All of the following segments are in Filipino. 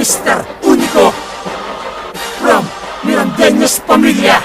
Mr. Unico from Mirandeños Pamilya.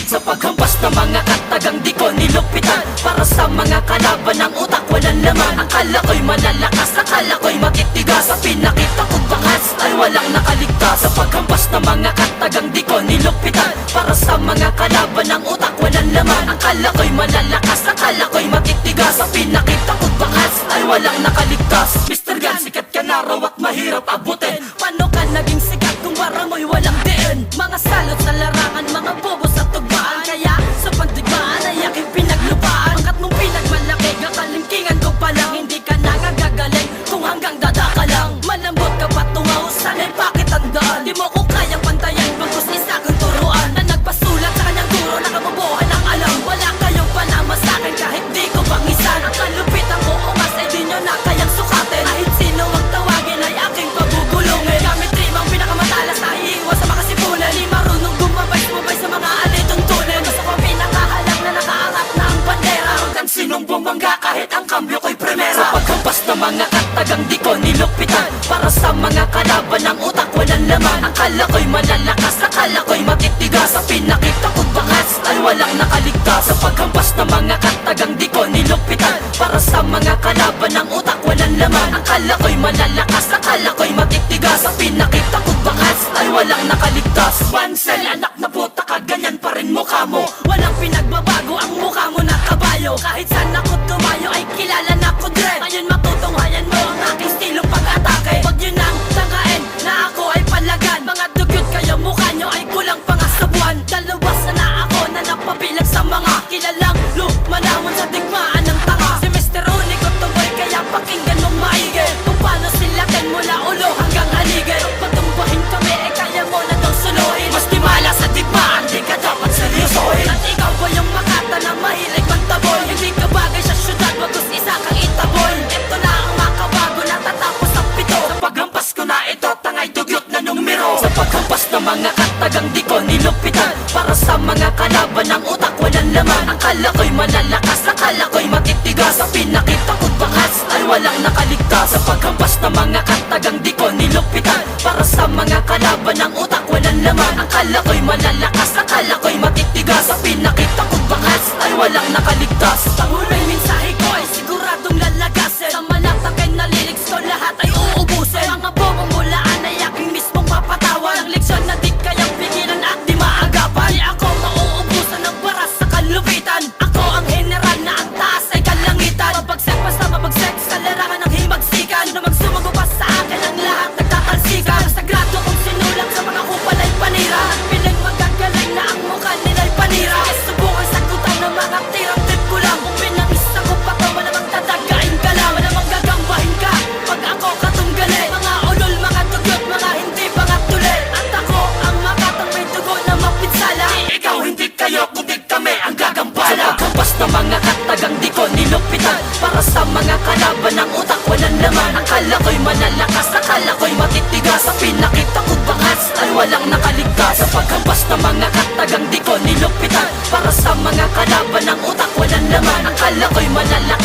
Sa paghampas ng mga katagang di ko nilupitan, para sa mga kalaban ng utak walang laman. Akala ko'y malalakas, akala ko'y matitigas, sa pinakita kong bakas ay walang nakaligtas. Sa paghampas ng mga katagang di ko nilupitan, para sa mga kalaban ng utak walang laman. Akala ko'y malalakas, akala ko'y matitigas, sa pinakita kong bakas ay walang nakaligtas. Mr. Gun, sikat ka na raw at mahirap abutin. Paano ka naging sikat kung para mo'y walang diin? Mga salot sa larangan, mga bobo sa tugmaan, kaya sa pandigmaan ay aking pinaglupaan. Pangkat mong pinagmalaki, kakalingkingan ko palang, hindi ka nangagagaling kung hanggang dada ka lang. Malambot ka patungaw, sana'y pakitandaan, di mo ko kayang pantayan, bagkus isa kang turuan na nagpasulat sa kanyang guro, nakabubuhan ng alam. Wala kayong panama sa'kin kahit di ko pangisan. Ang kalupitan ko ungas ay di nyo na kayang sukatin. Kahit sino ang tawagin ay aking pabubulungin. Gamit rimang pinakamatalas na iiwas sa makasipunan, di marunong gumabay-mabay sa mga alituntunin. Gusto ko pinakahalang na nakaangat na ang bandera, hanggang sinong bumangga kahit ang kambyo ko'y primera. Sa paghampas ng mga katagang di ko nilupitan, para sa mga kalaban ng utak walang laman. Akala ko'y malalakas, akala ko'y matitigas, sa pinakita kong bakas ay walang nakaligtas. Sa paghampas ng mga katagang di ko nilupitan, para sa mga kalaban ng utak walang laman. Akala ko'y malalakas, akala ko'y matitigas, sa pinakita kong bakas ay walang nakaligtas. Pansel, anak na puta ka, ganyan pa rin mukha mo. Walang pinagbabago ang mukha mo na kabayo. Kahit saan ako't tumayo ay kilala na ko dre. Ngayon matutunghayan mo ang aking stilong pag-atake. Huwag yun ang tangkain na ako ay palagan. Mga dugyot kayo, mukha nyo ay kulang pa nga sa buwan. Dalawas na ako na napabilang sa mga kilalang lumanamon sa digmaan ng tanga. Si Mr. Unico tuloy, kaya pakinggan mong maigi kung paano silatin mula ulo hanggang haligi. Patumbahin kami eh kaya mo na daw suluhin. Mas di mala sa digmaan, di ka dapat seryosohin. At ikaw ba yung makata na mahilig magtaboy? Hindi ka bagay sa syudad, wagus isa kang itaboy. Ito na ang makabago, natatapos ang pito. Sa paghampas ko na ito, tangay dugyot na numero. Sa paghampas ng mga katagang di ko nilupitan, para sa mga kalaban ng utak walang laman. Akala ko'y malalakas, akala ko'y matitigas, sa pinakita kong bakas ay walang nakaligtas. Sa paghampas ng mga katagang di ko nilupitan, para sa mga kalaban ng utak walang laman. Akala ko'y malalakas, akala ko'y matitigas, sa pinakita kong bakas ay walang nakaligtas. Pangulay mensahe ko ay siguradong lalagasin, sa malatakay na lyrics ko lahat ay uubusin. Mga bobong mulaan ay aking mismong papatawan, ang leksyon na di kayang pigilan at di maagapan. Di ako mauubusan ng baras sa kalupitan, ako ang general na ang taas ay kalangitan. Mabagsek basta mabagsek sa larangan ng himagsikan, na magsumago pa sa akin ang lahat nagtatalsikan. Sagrado kong sinulang sa mga kupalay panira, at piling magagaling na ang mukha nila'y panira. Kaya subukan sagutan ng mga tirang trip ko lang, kung pinangisa ko pa to malamang tatagain ka lang, malamang gagambahin ka pag ako katunggali. Mga ulol, mga dugyot, mga hindi mga tuli, at ako ang makatang may dugo na mapinsala. Ikaw hindi kayo, kundi kami ang gagambala. Sa paghampas ng mga katagang di ko nilupitan, para sa mga kalaban ng utak walang laman. Akala ko'y malalakas, akala ko'y matitigas, sa pinakita kong bakas ay walang nakaligtas. Sa paghampas ng mga katagang di ko nilupitan, para sa mga kalaban ng utak walang laman. Akala ko'y malalakas,